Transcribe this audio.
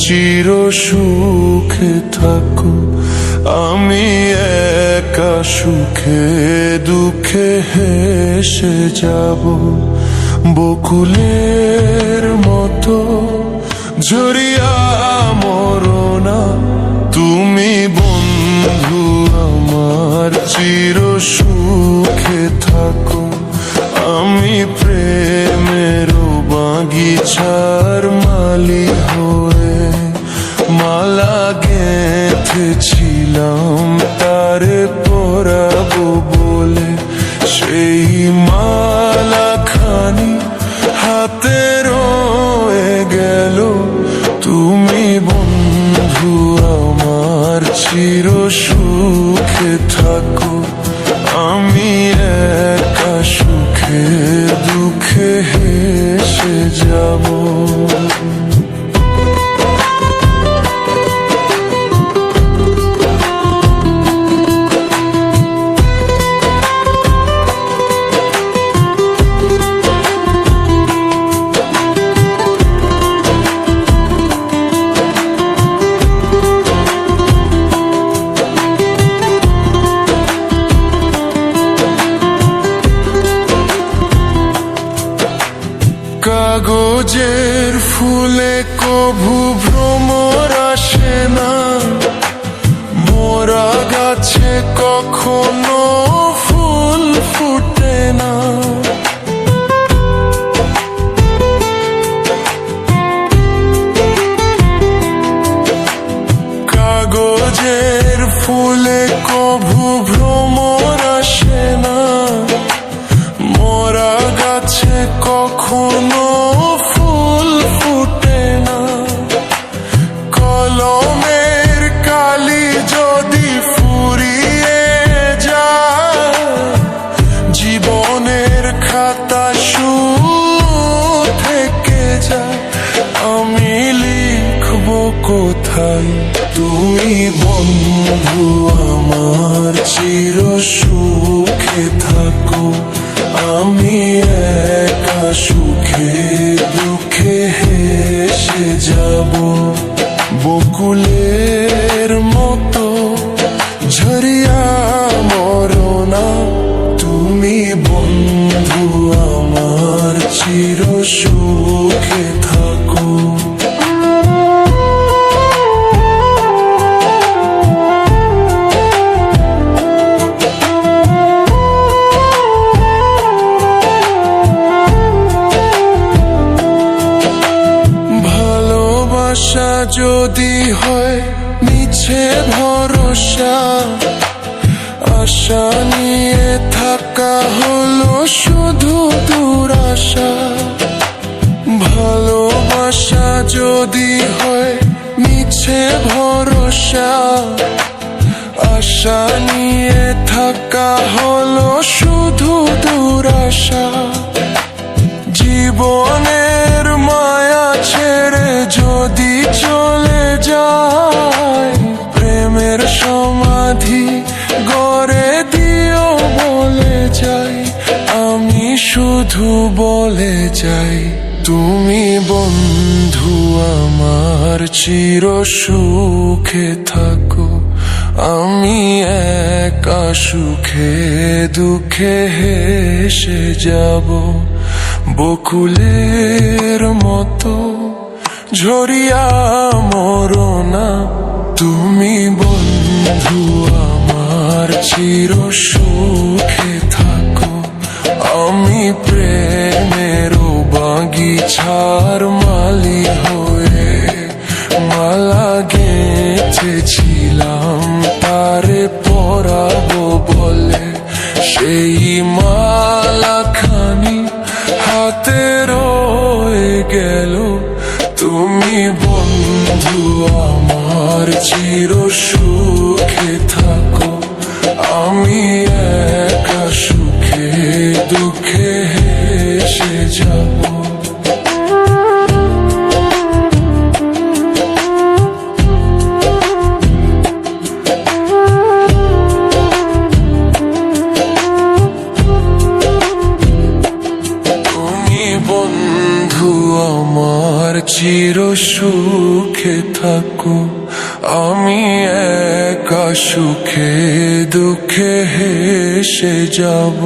চির সুখে থাকো, আমি একা সুখে দুঃখে হেসে যাব। বকুলের মতো ঝরিয়া মরো না, তুমি বন্ধু আমার চির সুখে থাকো। আমি প্রেমের বাগিচার মালি হয়ে মালা গেঁথেছিলাম তারে পরাবো বলে, সেই মালা খানি হাতে রয়ে গেল। তুমি বন্ধু আমার চির সুখে থাকো, আমি একা সুখে দুঃখে হেসে যাব। কাগজের ফুলে কভু ভ্রমর আসে না, মোরা গাছে কখনো ফুল ফুটে না। কাগজের ফুলে কভু ভ্রমর আসে না, মোরা গাছে কখনো ফুল ফুটে না। কলমের কালি যদি ফুরিয়ে যায়, জীবনের খাতা শুধু থেকে যায়। আমি লিখবো কোথায়, তুমি বন্ধু আমার চির সুখে থাকো, আমি একা সুখে দুঃখে হেসে যাব। বকুলের মতো ঝরিয়া মরো না, তুমি বন্ধু আমার চির সুখে থাকো। ভালোবাসা যদি হয় মিছে ভরসা, আশা নিয়ে থাকা হলো শুধু দুরাশা। ভালোবাসা যদি হয় মিছে ভরসা, আশা নিয়ে থাকা হলো শুধু দুরাশা। জীবনের মায়া ছেড়ে যদি চলে যায়, প্রেমের সমাধি গড়ে দিও বলে যাই। আমি শুধু বলে যাই, তুমি বন্ধু আমার চির সুখে থাকো, আমি একা সুখে দুঃখে হেসে যাব। বকুলের মতো ঝরিয়া মরো না, তুমি বন্ধু আমার চির সুখে থাকো। আমি প্রেমের বাগিচার মালি হয়ে মালা গেঁথেছিলাম তারে পরাবো বলে, সেই মালা খানি হাতে রয়ে গেল। তুমি বন্ধু আমার চির সুখে থাকো, আমি একা সুখে দুঃখে হেসে যাব। বন্ধু আমার চির সুখে থাকো, আমি একা সুখে দুঃখে হেসে যাব।